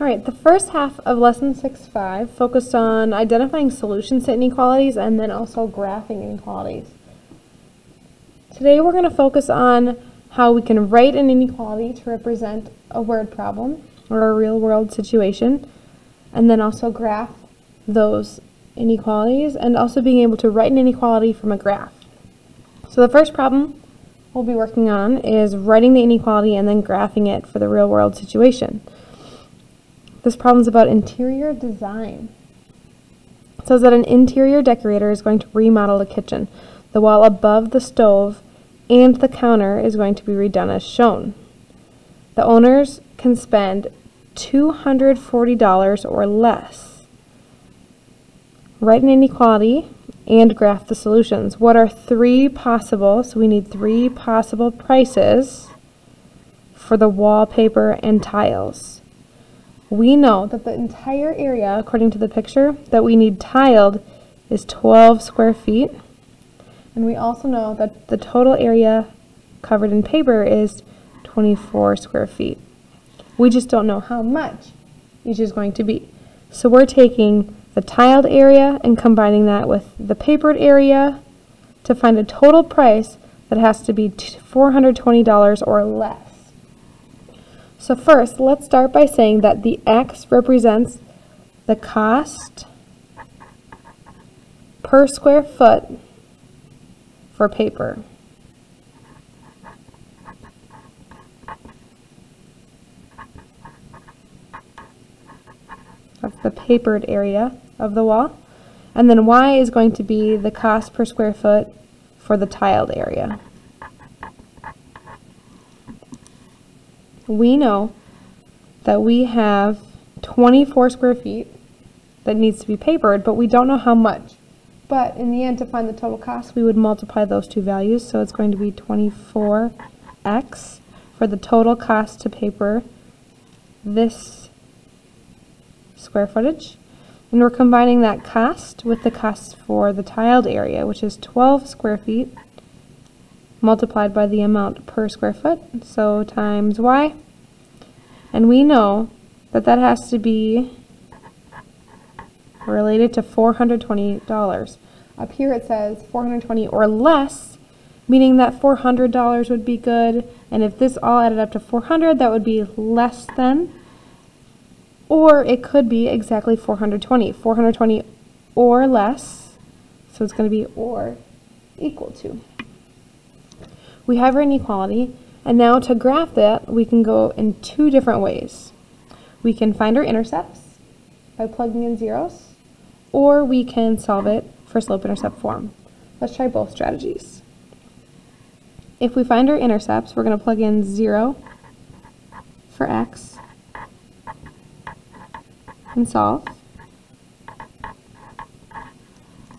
Alright, the first half of lesson 6.5 focused on identifying solutions to inequalities and then also graphing inequalities. Today we're going to focus on how we can write an inequality to represent a word problem or a real world situation, and then also graph those inequalities, and also being able to write an inequality from a graph. So the first problem we'll be working on is writing the inequality and then graphing it for the real world situation. This problem is about interior design. It says that an interior decorator is going to remodel the kitchen. The wall above the stove and the counter is going to be redone as shown. The owners can spend $240 or less. Write an inequality and graph the solutions. What are three possible, so we need three possible prices for the wallpaper and tiles. We know that the entire area, according to the picture, that we need tiled is 12 square feet. And we also know that the total area covered in paper is 24 square feet. We just don't know how much each is going to be. So we're taking the tiled area and combining that with the papered area to find a total price that has to be $420 or less. So first, let's start by saying that the X represents the cost per square foot for paper. That's the papered area of the wall. And then Y is going to be the cost per square foot for the tiled area. We know that we have 24 square feet that needs to be papered, but we don't know how much. But in the end, to find the total cost, we would multiply those two values. So it's going to be 24x for the total cost to paper this square footage. And we're combining that cost with the cost for the tiled area, which is 12 square feet multiplied by the amount per square foot, so times Y. And we know that that has to be related to $420. Up here it says $420 or less, meaning that $400 would be good, and if this all added up to $400, that would be less than, or it could be exactly $420 or less, so it's going to be or equal to. We have our inequality, and now to graph that, we can go in two different ways. We can find our intercepts by plugging in zeros, or we can solve it for slope-intercept form. Let's try both strategies. If we find our intercepts, we're going to plug in 0 for x and solve.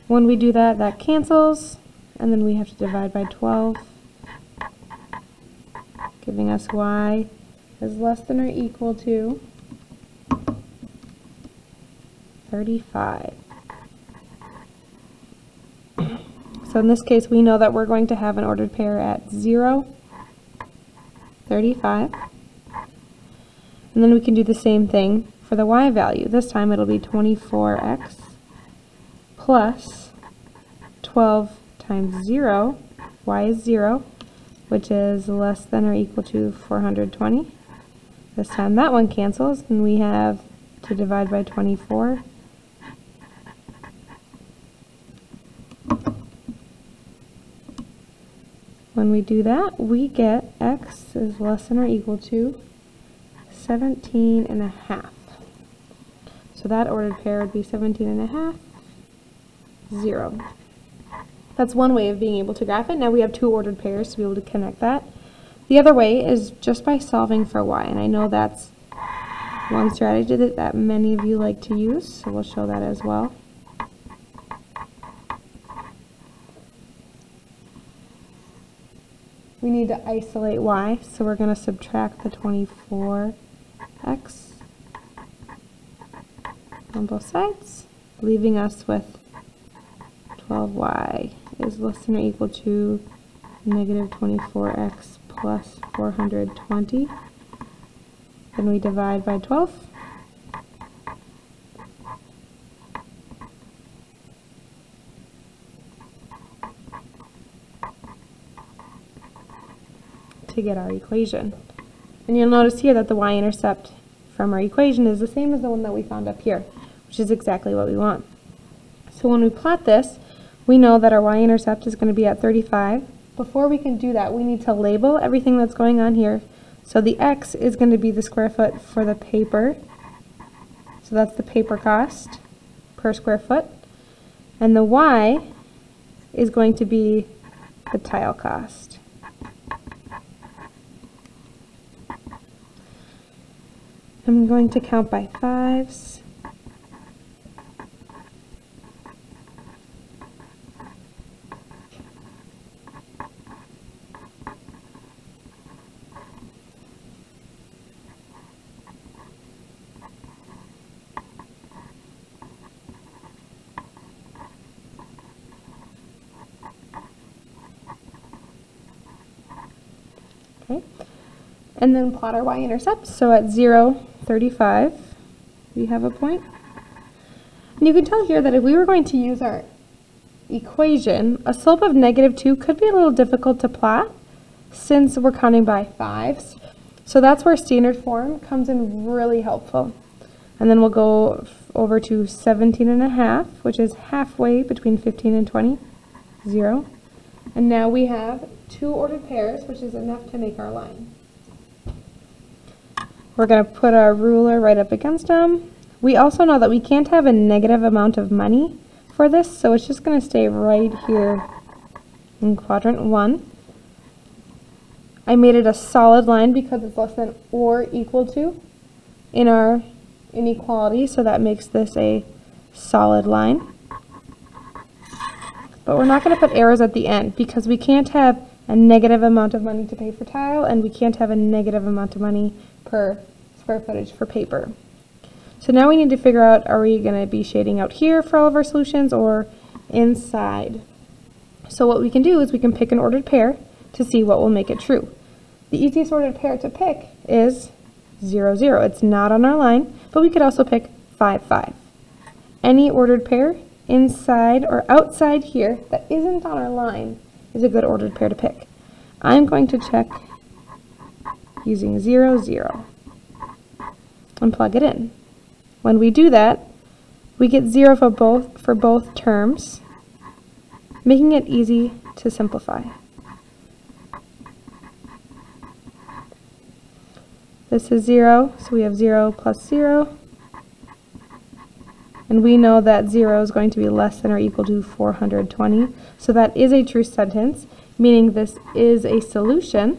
When we do that, that cancels, and then we have to divide by 12, giving us y is less than or equal to 35. So in this case, we know that we're going to have an ordered pair at 0, 35. And then we can do the same thing for the y value. This time it'll be 24x plus 12 times 0, y is 0, which is less than or equal to 420. This time that one cancels, and we have to divide by 24. When we do that, we get x is less than or equal to 17.5. So that ordered pair would be 17.5, 0. That's one way of being able to graph it. Now we have two ordered pairs to be able to connect that. The other way is just by solving for y, and I know that's one strategy that many of you like to use, so we'll show that as well. We need to isolate y, so we're going to subtract the 24x on both sides, leaving us with 12y is less than or equal to negative 24x plus 420. Then we divide by 12, to get our equation. And you'll notice here that the y-intercept from our equation is the same as the one that we found up here, which is exactly what we want. So when we plot this, we know that our y-intercept is going to be at 35. Before we can do that, we need to label everything that's going on here. So the x is going to be the square foot for the paper. So that's the paper cost per square foot. And the y is going to be the tile cost. I'm going to count by fives. Okay, and then plot our y-intercept. So at 0, 35, we have a point. And you can tell here that if we were going to use our equation, a slope of -2 could be a little difficult to plot since we're counting by fives. So that's where standard form comes in really helpful. And then we'll go over to 17.5, which is halfway between 15 and 20, 0. And now we have 2 ordered pairs, which is enough to make our line. We're going to put our ruler right up against them. We also know that we can't have a negative amount of money for this, so it's just going to stay right here in quadrant 1. I made it a solid line because it's less than or equal to in our inequality, so that makes this a solid line. But we're not going to put arrows at the end because we can't have a negative amount of money to pay for tile, and we can't have a negative amount of money per square footage for paper. So now we need to figure out, are we going to be shading out here for all of our solutions or inside? So what we can do is we can pick an ordered pair to see what will make it true. The easiest ordered pair to pick is 0, 0. It's not on our line, but we could also pick 5, 5. Any ordered pair inside or outside here that isn't on our line is a good ordered pair to pick. I'm going to check using 0, 0 and plug it in. When we do that, we get 0 for both terms, making it easy to simplify. This is 0, so we have 0 plus 0. And we know that 0 is going to be less than or equal to 420. So that is a true sentence, meaning this is a solution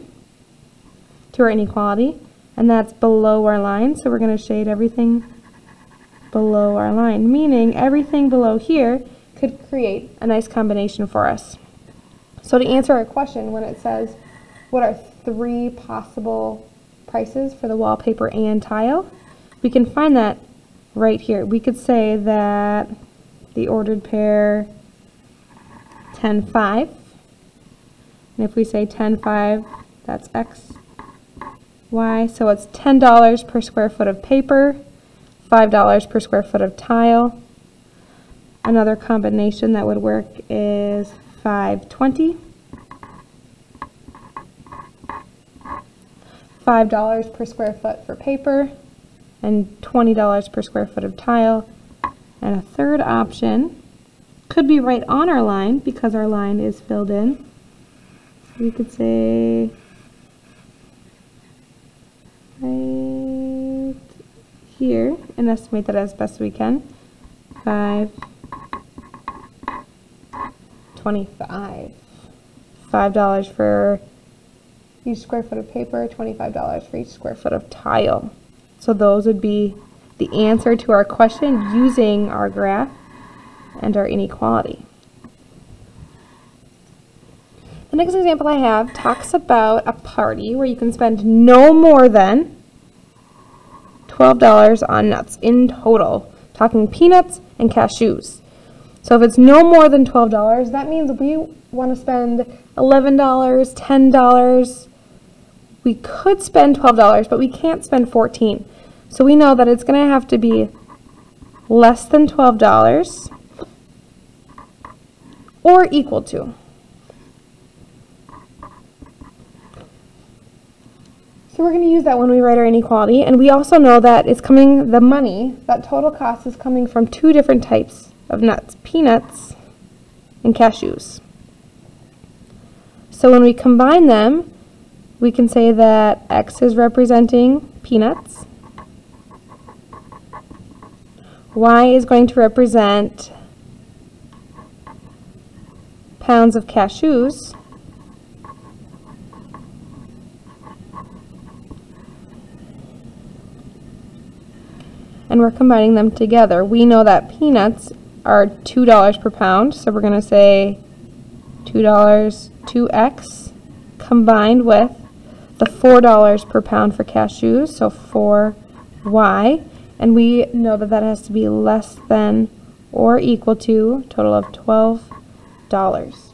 to our inequality, and that's below our line. So we're going to shade everything below our line, meaning everything below here could create a nice combination for us. So to answer our question, when it says, what are 3 possible prices for the wallpaper and tile, we can find that right here. We could say that the ordered pair 10, 5, and if we say 10, 5, that's X, Y, so it's $10 per square foot of paper, $5 per square foot of tile. Another combination that would work is 520, $5 per square foot for paper, and $20 per square foot of tile. And a third option could be right on our line because our line is filled in. So we could say right here and estimate that as best we can. 5.25. $5 for each square foot of paper, $25 for each square foot of tile. So those would be the answer to our question using our graph and our inequality. The next example I have talks about a party where you can spend no more than $12 on nuts in total, talking peanuts and cashews. So if it's no more than $12, that means we want to spend $11, $10. We could spend $12, but we can't spend $14. So we know that it's going to have to be less than $12 or equal to. So we're going to use that when we write our inequality, and we also know that it's coming, the money, that total cost is coming from two different types of nuts, peanuts and cashews. So when we combine them, we can say that X is representing peanuts, Y is going to represent pounds of cashews, and we're combining them together. We know that peanuts are $2 per pound, so we're going to say $2, 2x, combined with the $4 per pound for cashews, so 4y, and we know that that has to be less than or equal to a total of $12.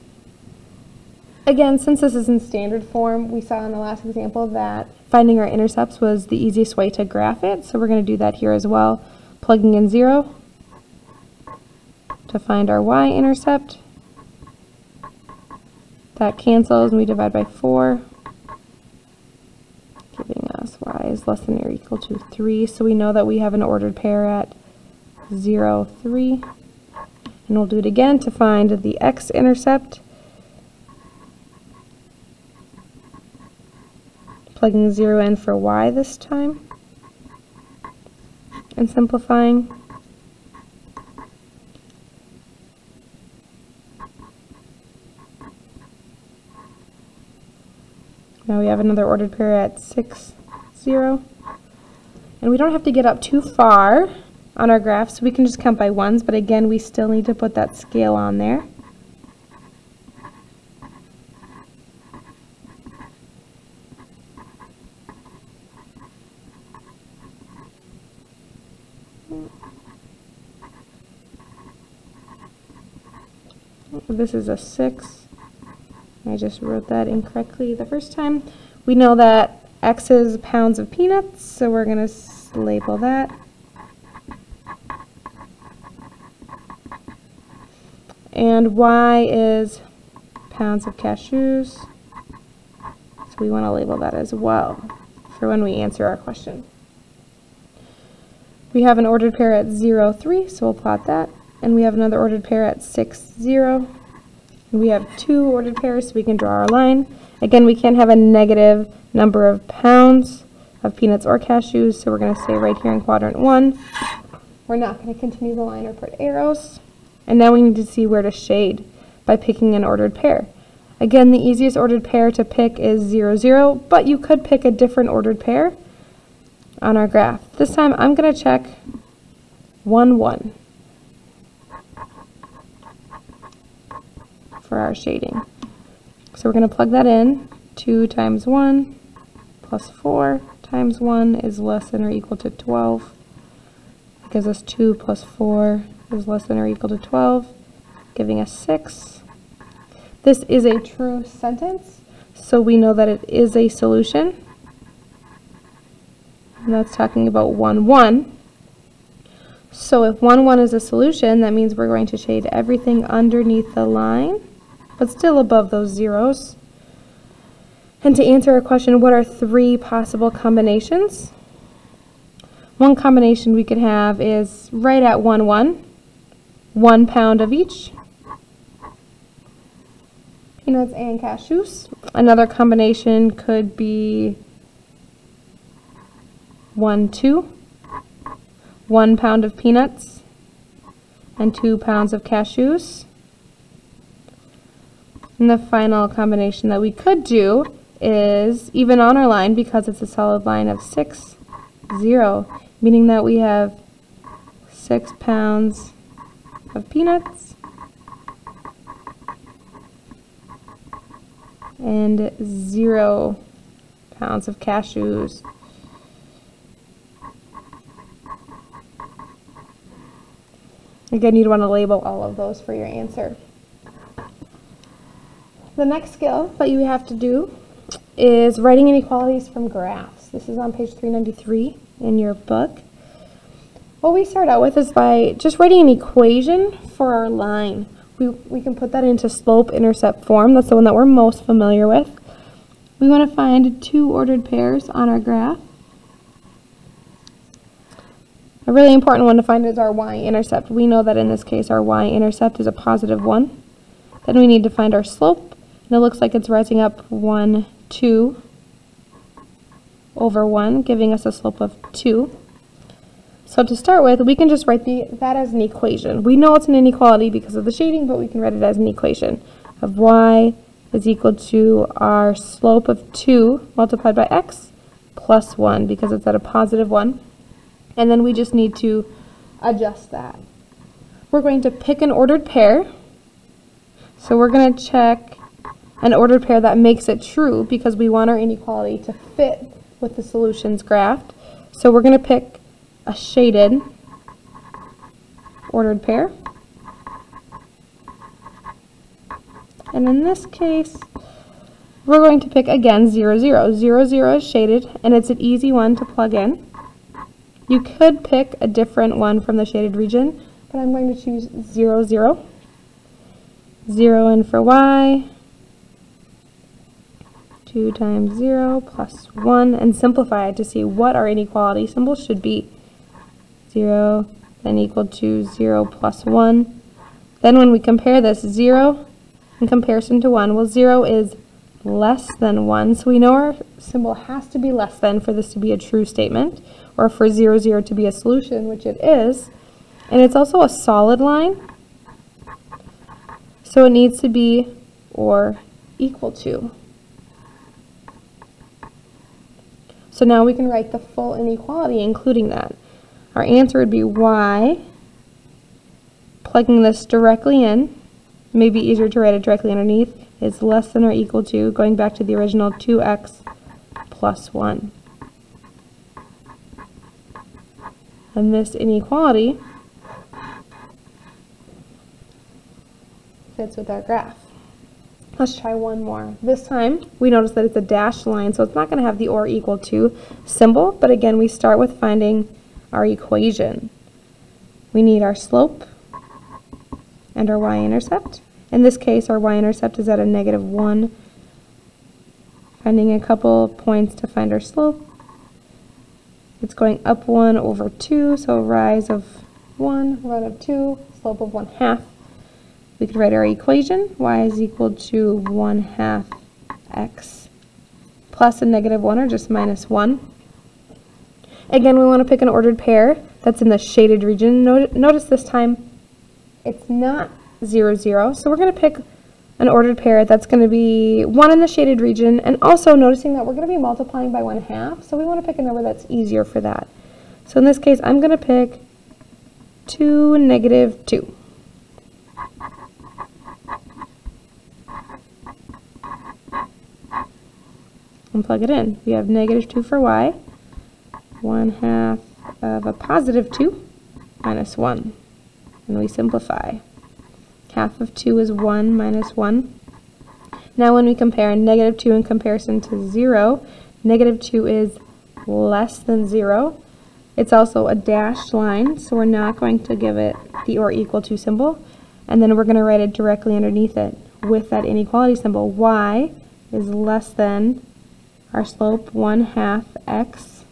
Again, since this is in standard form, we saw in the last example that finding our intercepts was the easiest way to graph it, so we're going to do that here as well, plugging in 0 to find our y-intercept. That cancels and we divide by 4, giving us y is less than or equal to 3. So we know that we have an ordered pair at 0, 3. And we'll do it again to find the x-intercept. Plugging 0 in for y this time. And simplifying. Now we have another ordered pair at 6, 0. And we don't have to get up too far on our graph, so we can just count by ones, but again, we still need to put that scale on there. This is a 6. I just wrote that incorrectly the first time. We know that X is pounds of peanuts, so we're going to label that. And Y is pounds of cashews, so we want to label that as well for when we answer our question. We have an ordered pair at 0, 3, so we'll plot that. And we have another ordered pair at 6, 0. We have two ordered pairs, so we can draw our line. Again, we can't have a negative number of pounds of peanuts or cashews, so we're going to stay right here in quadrant 1. We're not going to continue the line or put arrows. And now we need to see where to shade by picking an ordered pair. Again, the easiest ordered pair to pick is 0, 0, but you could pick a different ordered pair on our graph. This time I'm going to check 1, 1. For our shading. So we're going to plug that in. 2 times 1 plus 4 times 1 is less than or equal to 12. It gives us 2 plus 4 is less than or equal to 12, giving us 6. This is a true sentence, so we know that it is a solution. And that's talking about 1, 1. So if 1, 1 is a solution, that means we're going to shade everything underneath the line, but still above those zeros. And to answer our question, what are 3 possible combinations? One combination we could have is right at 1, 1, 1 pound of each, peanuts and cashews. Another combination could be 1, 2, 1 pound of peanuts and 2 pounds of cashews. And the final combination that we could do is even on our line, because it's a solid line of 6, 0, meaning that we have 6 pounds of peanuts and 0 pounds of cashews. Again, you'd want to label all of those for your answer. The next skill that you have to do is writing inequalities from graphs. This is on page 393 in your book. What we start out with is by just writing an equation for our line. We can put that into slope-intercept form. That's the one that we're most familiar with. We want to find two ordered pairs on our graph. A really important one to find is our y-intercept. We know that in this case our y-intercept is a positive 1. Then we need to find our slope, and it looks like it's rising up 1, 2 over 1, giving us a slope of 2. So to start with, we can just write that as an equation. We know it's an inequality because of the shading, but we can write it as an equation of y is equal to our slope of 2 multiplied by x plus 1 because it's at a positive 1. And then we just need to adjust that. We're going to pick an ordered pair. So we're going to check an ordered pair that makes it true because we want our inequality to fit with the solutions graphed. So we're going to pick a shaded ordered pair. And in this case, we're going to pick again 0, 0. 0, 0 is shaded, and it's an easy one to plug in. You could pick a different one from the shaded region, but I'm going to choose 0, 0. 0 in for y, 2 times 0 plus 1, and simplify it to see what our inequality symbol should be. 0 then equal to 0 plus 1. Then when we compare this 0 in comparison to 1, well 0 is less than 1, so we know our symbol has to be less than for this to be a true statement, or for 0, 0 to be a solution, which it is. And it's also a solid line, so it needs to be or equal to. So now we can write the full inequality including that. Our answer would be y, plugging this directly in, maybe easier to write it directly underneath, is less than or equal to, going back to the original 2x plus 1. And this inequality fits with our graph. Let's try one more. This time, we notice that it's a dashed line, so it's not going to have the or equal to symbol, but again, we start with finding our equation. We need our slope and our y-intercept. In this case, our y-intercept is at a -1. Finding a couple points to find our slope. It's going up 1 over 2, so a rise of 1, run of 2, slope of 1/2. We could write our equation, y is equal to 1/2 x plus a -1 or just -1. Again, we want to pick an ordered pair that's in the shaded region. Notice this time it's not 0, 0, so we're going to pick an ordered pair that's going to be 1 in the shaded region, and also noticing that we're going to be multiplying by 1/2, so we want to pick a number that's easier for that. So in this case, I'm going to pick 2, -2. And plug it in. We have -2 for y, 1/2 of a +2 minus 1. And we simplify. Half of 2 is 1 minus 1. Now when we compare -2 in comparison to 0, -2 is less than 0. It's also a dashed line, so we're not going to give it the or equal to symbol. And then we're going to write it directly underneath it with that inequality symbol. Y is less than our slope 1/2 x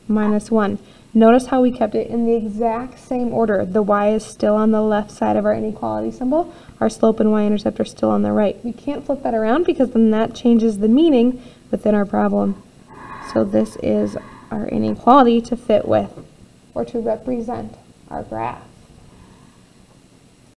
minus 1. Notice how we kept it in the exact same order. The y is still on the left side of our inequality symbol. Our slope and y-intercept are still on the right. We can't flip that around because then that changes the meaning within our problem. So this is our inequality to fit with or to represent our graph.